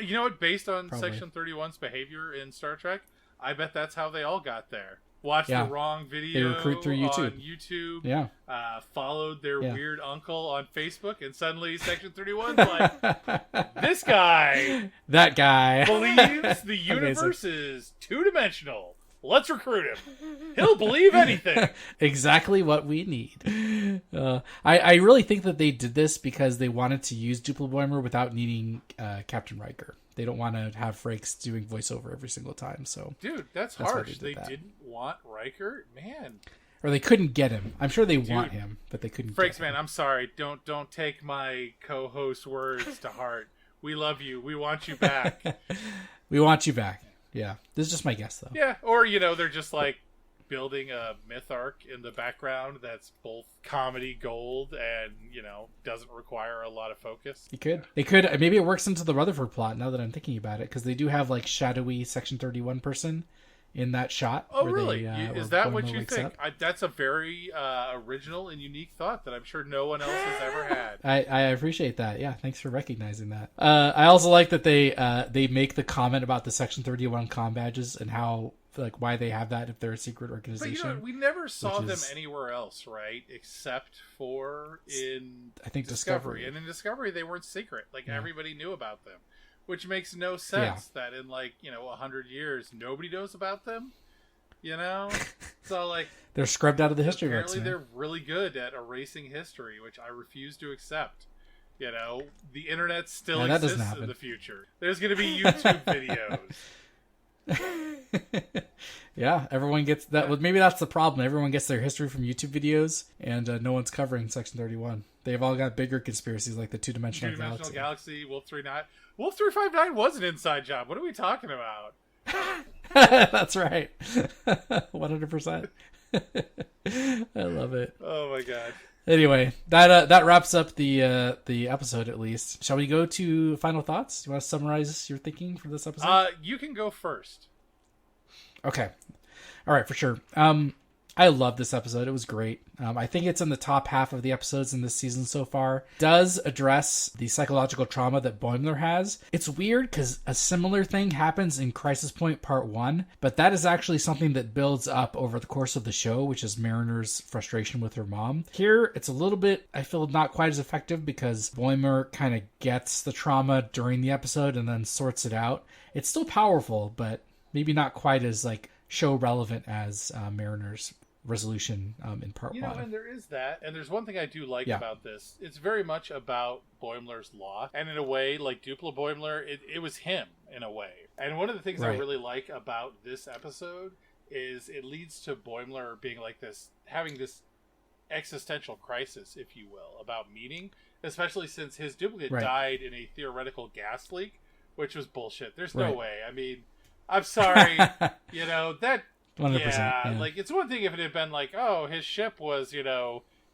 You know what? Based on Probably. Section 31's behavior in Star Trek, I bet that's how they all got there. Watched the wrong video they recruit through YouTube. on YouTube. Yeah. Followed their weird uncle on Facebook, and suddenly Section 31's like, this guy. That guy. believes the universe is two-dimensional. Let's recruit him. He'll believe anything. Exactly what we need. I really think that they did this because they wanted to use Dupla Boimler without needing Captain Riker. They don't want to have Frakes doing voiceover every single time. So, dude, that's harsh. They didn't want Riker, man. Or they couldn't get him. I'm sure they want him, but they couldn't. Frakes, get man, him. I'm sorry. Don't take my co-host words to heart. We love you. We want you back. We want you back. Yeah, this is just my guess, though. Yeah, or they're just like building a myth arc in the background that's both comedy gold and doesn't require a lot of focus. They could. Maybe it works into the Rutherford plot now that I'm thinking about it, because they do have like shadowy Section 31 person in that shot. Oh, really? Is that what you think? That's a very original and unique thought that I'm sure no one else has ever had. I appreciate that. Yeah, thanks for recognizing that. I also like that they make the comment about the Section 31 comm badges and how why they have that if they're a secret organization. But we never saw them anywhere else, right? Except for in I think Discovery. And in Discovery they weren't secret. Everybody knew about them. Which makes no sense that in 100 years nobody knows about them. So they're scrubbed out of the history books. Apparently they're really good at erasing history, which I refuse to accept. The internet still exists in the future. There's going to be YouTube videos. Yeah, everyone gets that. Well, maybe that's the problem. Everyone gets their history from YouTube videos, and no one's covering Section 31. They've all got bigger conspiracies like the two-dimensional galaxy. Wolf 359. Wolf 359 was an inside job. What are we talking about? That's right. 100%. I love it. Oh my god. Anyway, that wraps up the episode at least. Shall we go to final thoughts? Do you want to summarize your thinking for this episode? You can go first. Okay. All right, for sure. I love this episode. It was great. I think it's in the top half of the episodes in this season so far. It does address the psychological trauma that Boimler has. It's weird because a similar thing happens in Crisis Point Part 1, but that is actually something that builds up over the course of the show, which is Mariner's frustration with her mom. Here, it's a little bit, I feel, not quite as effective because Boimler kind of gets the trauma during the episode and then sorts it out. It's still powerful, but maybe not quite as like show relevant as Mariner's resolution in part 1. And there is that, and there's one thing I do like about this. It's very much about Boimler's loss, and in a way, like Duplo Boimler, it was him in a way. And one of the things I really like about this episode is it leads to Boimler being like this, having this existential crisis, if you will, about meaning, especially since his duplicate died in a theoretical gas leak, which was bullshit. There's no way. I mean, I'm sorry, that 100%, yeah, like it's one thing if it had been like, oh, his ship was,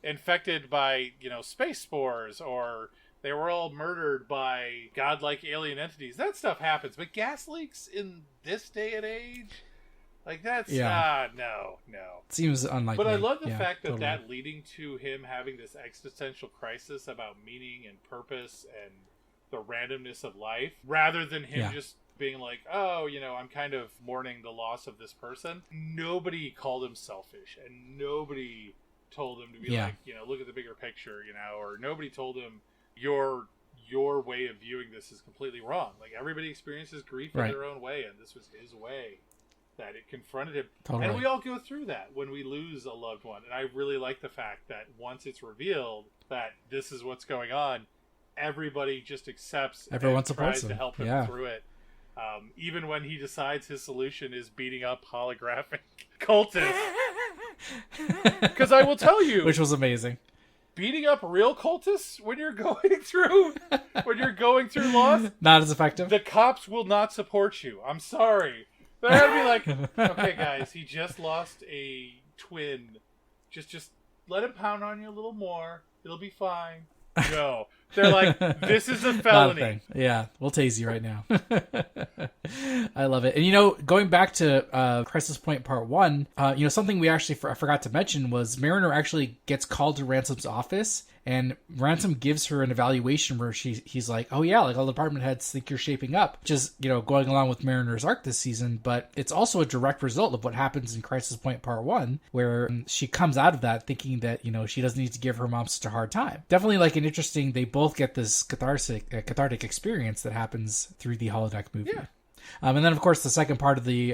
infected by, space spores, or they were all murdered by godlike alien entities. That stuff happens, but gas leaks in this day and age, like that's no. Seems unlikely. But I love the fact that that leading to him having this existential crisis about meaning and purpose and the randomness of life, rather than him just being like, oh, I'm kind of mourning the loss of this person. Nobody called him selfish, and nobody told him to be like, look at the bigger picture, or nobody told him your way of viewing this is completely wrong. Like, everybody experiences grief in their own way, and this was his way that it confronted him. Totally. And we all go through that when we lose a loved one. And I really like the fact that once it's revealed that this is what's going on, everybody just accepts and tries to help him through it. Even when he decides his solution is beating up holographic cultists. Because I will tell you, which was amazing, beating up real cultists when you're going through loss, not as effective. The cops will not support you. I'm sorry. They're gonna be like, okay, guys, he just lost a twin. Just let him pound on you a little more. It'll be fine. No. They're like, this is a felony. Yeah, we'll tase you right now. I love it. And, going back to Crisis Point Part 1, something we actually I forgot to mention was Mariner actually gets called to Ransom's office, and Ransom gives her an evaluation where he's like, oh yeah, like all the department heads think you're shaping up, which is, going along with Mariner's arc this season, but it's also a direct result of what happens in Crisis Point Part 1, where she comes out of that thinking that, she doesn't need to give her mom such a hard time. Definitely like an interesting, they both get this cathartic experience that happens through the holodeck movie. Yeah. And then, of course, the second part of the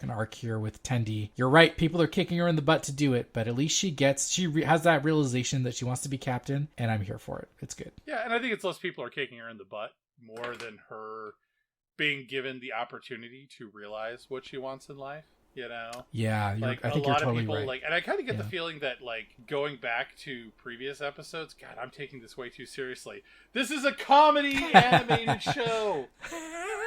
arc here with Tendi. You're right, people are kicking her in the butt to do it, but at least she has that realization that she wants to be captain, and I'm here for it. It's good. Yeah, and I think it's less people are kicking her in the butt more than her being given the opportunity to realize what she wants in life. Yeah, I think you're totally right. Like, and I kind of get the feeling that, like, going back to previous episodes, God, I'm taking this way too seriously. This is a comedy animated show,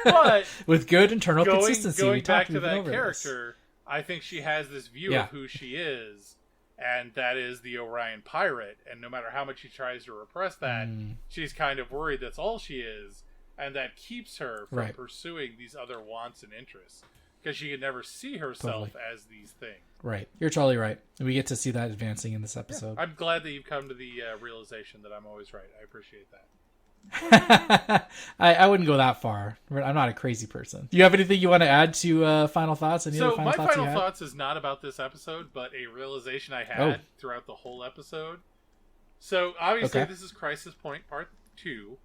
but with good internal consistency. Going back to that character, I think she has this view of who she is, and that is the Orion pirate. And no matter how much she tries to repress that, she's kind of worried that's all she is, and that keeps her from pursuing these other wants and interests. Because she could never see herself as these things. Right. You're totally right. And we get to see that advancing in this episode. Yeah. I'm glad that you've come to the realization that I'm always right. I appreciate that. I wouldn't go that far. I'm not a crazy person. Do you have anything you want to add to final thoughts? My final thoughts is not about this episode, but a realization I had throughout the whole episode. So, obviously, this is Crisis Point Part 2.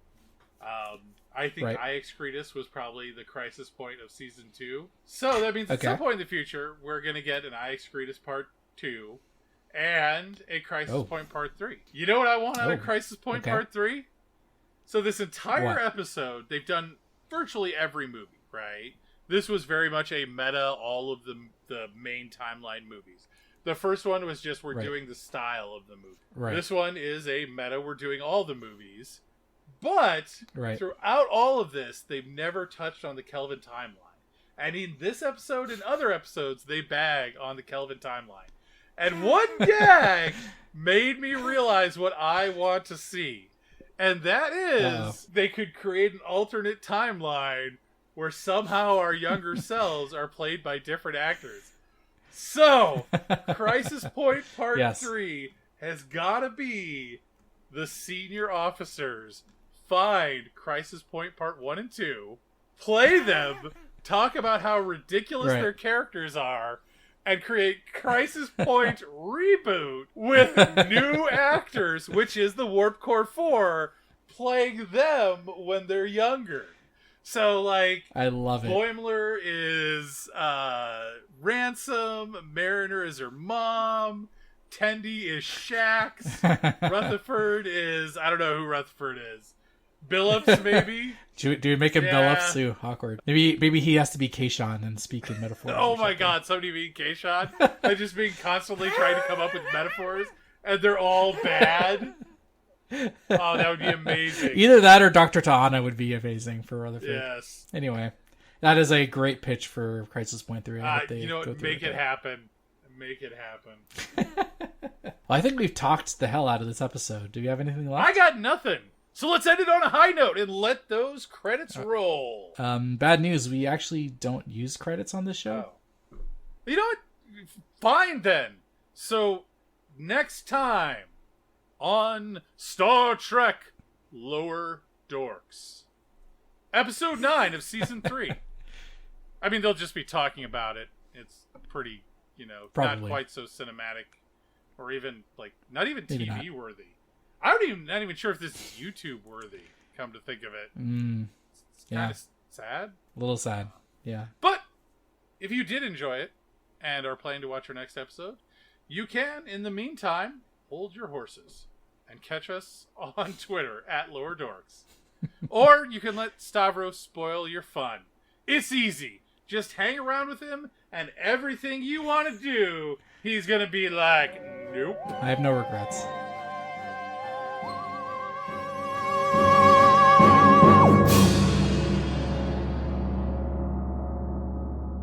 I think I Excretus was probably the crisis point of season 2. So that means at some point in the future, we're going to get an I Excretus Part 2 and a Crisis Point Part 3. You know what I want out of Crisis Point Part 3? So this entire episode, they've done virtually every movie, right? This was very much a meta, all of the main timeline movies. The first one was just we're doing the style of the movie. Right. This one is a meta, we're doing all the movies. But throughout all of this, they've never touched on the Kelvin timeline. And in this episode and other episodes, they bag on the Kelvin timeline. And one gag made me realize what I want to see. And that is, they could create an alternate timeline where somehow our younger selves are played by different actors. So, Crisis Point Part 3 has got to be the senior officers find Crisis Point Part 1 and 2, play them, talk about how ridiculous their characters are, and create Crisis Point Reboot with new actors, which is the Warp Core 4, playing them when they're younger. So, like, I love it. Boimler is Ransom, Mariner is her mom, Tendi is Shax, Rutherford is, I don't know who Rutherford is. Billups, maybe? Do we make him Billups too? Awkward. Maybe he has to be Kayshawn and speak in metaphors. Oh my god, somebody being Kayshawn? And just being constantly trying to come up with metaphors, and they're all bad? Oh, that would be amazing. Either that or Dr. Ta'ana would be amazing for Rutherford. Yes. Anyway, that is a great pitch for Crisis Point 3. You know what? Make it happen. Make it happen. Well, I think we've talked the hell out of this episode. Do you have anything left? I got nothing. So let's end it on a high note and let those credits roll. Bad news. We actually don't use credits on this show. Oh. You know what? Fine then. So next time on Star Trek Lower Dorks, episode 9 of season 3. I mean, they'll just be talking about it. It's pretty, Probably. not quite so cinematic, or even not even Maybe TV not. worthy. Not even sure if this is YouTube worthy. Come to think of it, it's kind of sad. A little sad, yeah. But if you did enjoy it and are planning to watch our next episode, you can, in the meantime, hold your horses and catch us on Twitter at Lower Dorks. Or you can let Stavros spoil your fun. It's easy. Just hang around with him, and everything you want to do, he's going to be like, nope. I have no regrets.